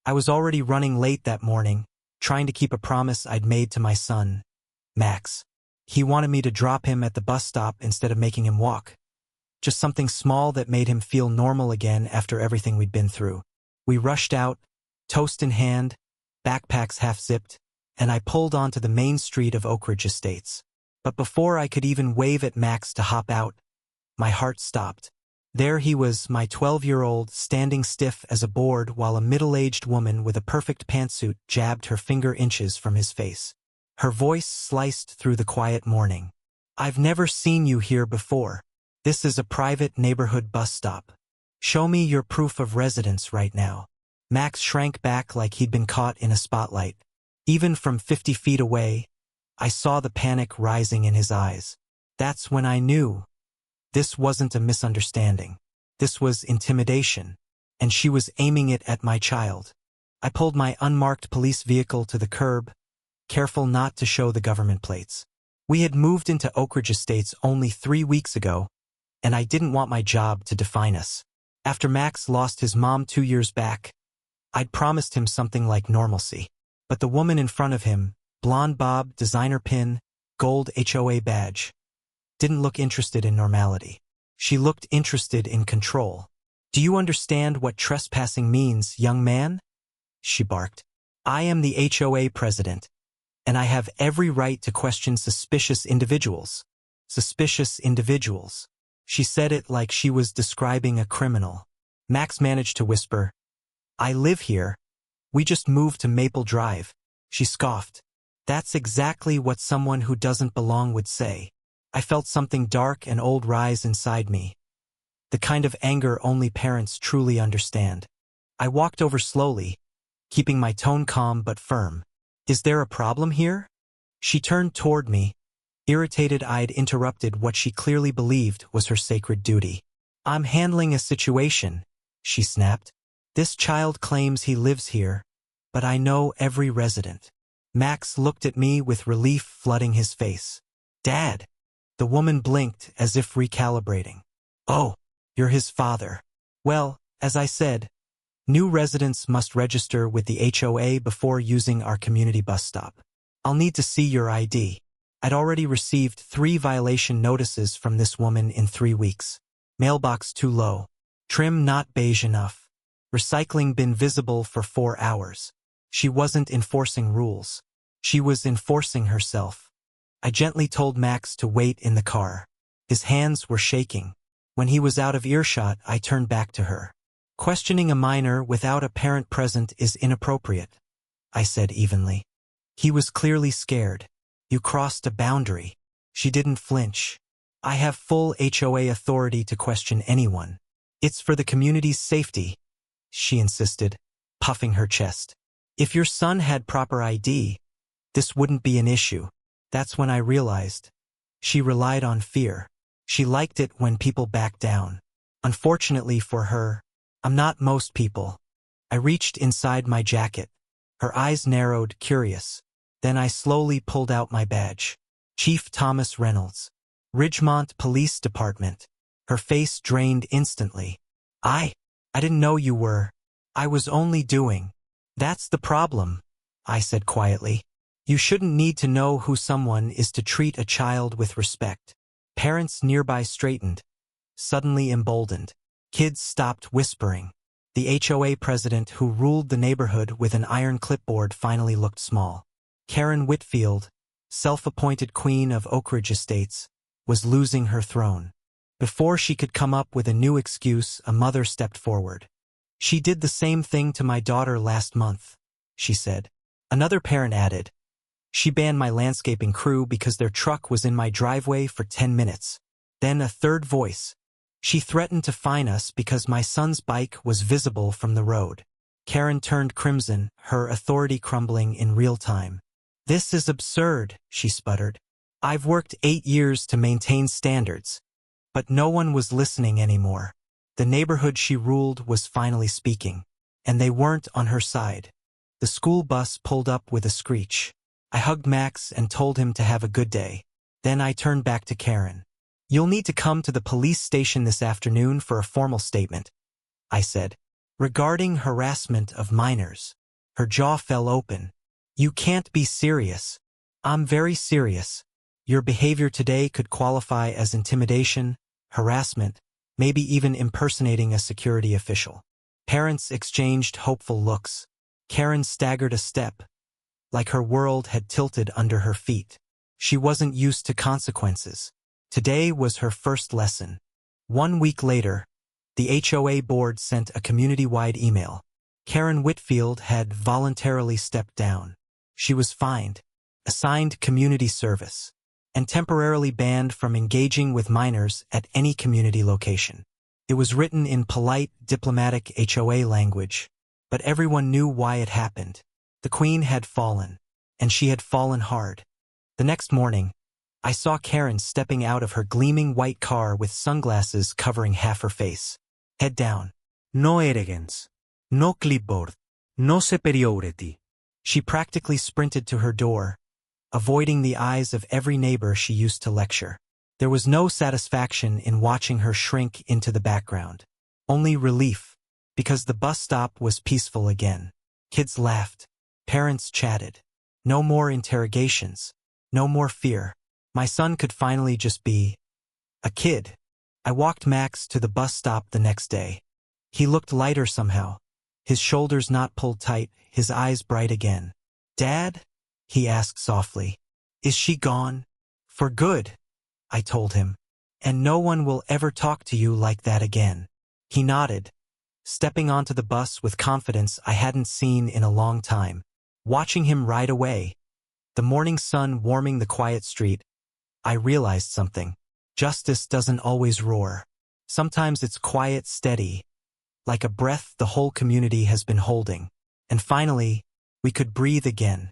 I was already running late that morning, trying to keep a promise I'd made to my son, Max. He wanted me to drop him at the bus stop instead of making him walk. Just something small that made him feel normal again after everything we'd been through. We rushed out, toast in hand, backpacks half-zipped, and I pulled onto the main street of Oak Ridge Estates. But before I could even wave at Max to hop out, my heart stopped. There he was, my 12-year-old, standing stiff as a board while a middle-aged woman with a perfect pantsuit jabbed her finger inches from his face. Her voice sliced through the quiet morning. "I've never seen you here before. This is a private neighborhood bus stop. Show me your proof of residence right now." Max shrank back like he'd been caught in a spotlight. Even from 50 feet away, I saw the panic rising in his eyes. That's when I knew. This wasn't a misunderstanding. This was intimidation, and she was aiming it at my child. I pulled my unmarked police vehicle to the curb, careful not to show the government plates. We had moved into Oak Ridge Estates only 3 weeks ago, and I didn't want my job to define us. After Max lost his mom 2 years back, I'd promised him something like normalcy. But the woman in front of him, blonde bob, designer pin, gold HOA badge, didn't look interested in normality. She looked interested in control. "Do you understand what trespassing means, young man?" she barked. "I am the HOA president, and I have every right to question suspicious individuals." Suspicious individuals. She said it like she was describing a criminal. Max managed to whisper, "I live here. We just moved to Maple Drive." She scoffed. "That's exactly what someone who doesn't belong would say." I felt something dark and old rise inside me. The kind of anger only parents truly understand. I walked over slowly, keeping my tone calm but firm. "Is there a problem here?" She turned toward me, irritated I'd interrupted what she clearly believed was her sacred duty. "I'm handling a situation," she snapped. "This child claims he lives here, but I know every resident." Max looked at me with relief flooding his face. "Dad." The woman blinked as if recalibrating. "Oh, you're his father. Well, as I said, new residents must register with the HOA before using our community bus stop. I'll need to see your ID." I'd already received 3 violation notices from this woman in 3 weeks. Mailbox too low. Trim not beige enough. Recycling bin visible for 4 hours. She wasn't enforcing rules. She was enforcing herself. I gently told Max to wait in the car. His hands were shaking. When he was out of earshot, I turned back to her. "Questioning a minor without a parent present is inappropriate," I said evenly. He was clearly scared. "You crossed a boundary." She didn't flinch. "I have full HOA authority to question anyone. It's for the community's safety," she insisted, puffing her chest. "If your son had proper ID, this wouldn't be an issue." That's when I realized. She relied on fear. She liked it when people backed down. Unfortunately for her, I'm not most people. I reached inside my jacket. Her eyes narrowed, curious. Then I slowly pulled out my badge. Chief Thomas Reynolds. Ridgemont Police Department. Her face drained instantly. I didn't know you were. I was only doing." "That's the problem," I said quietly. "You shouldn't need to know who someone is to treat a child with respect." Parents nearby straightened, suddenly emboldened. Kids stopped whispering. The HOA president who ruled the neighborhood with an iron clipboard finally looked small. Karen Whitfield, self-appointed queen of Oak Ridge Estates, was losing her throne. Before she could come up with a new excuse, a mother stepped forward. "She did the same thing to my daughter last month," she said. Another parent added, "She banned my landscaping crew because their truck was in my driveway for 10 minutes. Then a third voice. "She threatened to fine us because my son's bike was visible from the road." Karen turned crimson, her authority crumbling in real time. "This is absurd," she sputtered. "I've worked 8 years to maintain standards." But no one was listening anymore. The neighborhood she ruled was finally speaking, and they weren't on her side. The school bus pulled up with a screech. I hugged Max and told him to have a good day. Then I turned back to Karen. "You'll need to come to the police station this afternoon for a formal statement," I said. regarding harassment of minors. Her jaw fell open. You can't be serious. I'm very serious. Your behavior today could qualify as intimidation, harassment, maybe even impersonating a security official. Parents exchanged hopeful looks. Karen staggered a step, like her world had tilted under her feet. She wasn't used to consequences. Today was her first lesson. 1 week later, the HOA board sent a community-wide email. Karen Whitfield had voluntarily stepped down. She was fined, assigned community service, and temporarily banned from engaging with minors at any community location. It was written in polite, diplomatic HOA language, but everyone knew why it happened. The Queen had fallen, and she had fallen hard. The next morning, I saw Karen stepping out of her gleaming white car with sunglasses covering half her face. Head down. No arrogance. No clipboard. No superiority. She practically sprinted to her door, avoiding the eyes of every neighbor she used to lecture. There was no satisfaction in watching her shrink into the background. Only relief, because the bus stop was peaceful again. Kids laughed. Parents chatted. No more interrogations. No more fear. My son could finally just be a kid. I walked Max to the bus stop the next day. He looked lighter somehow. His shoulders not pulled tight, his eyes bright again. Dad? He asked softly. Is she gone? For good, I told him. And no one will ever talk to you like that again. He nodded, stepping onto the bus with confidence I hadn't seen in a long time. Watching him ride away, the morning sun warming the quiet street, I realized something. Justice doesn't always roar. Sometimes it's quiet, steady, like a breath the whole community has been holding. And finally, we could breathe again.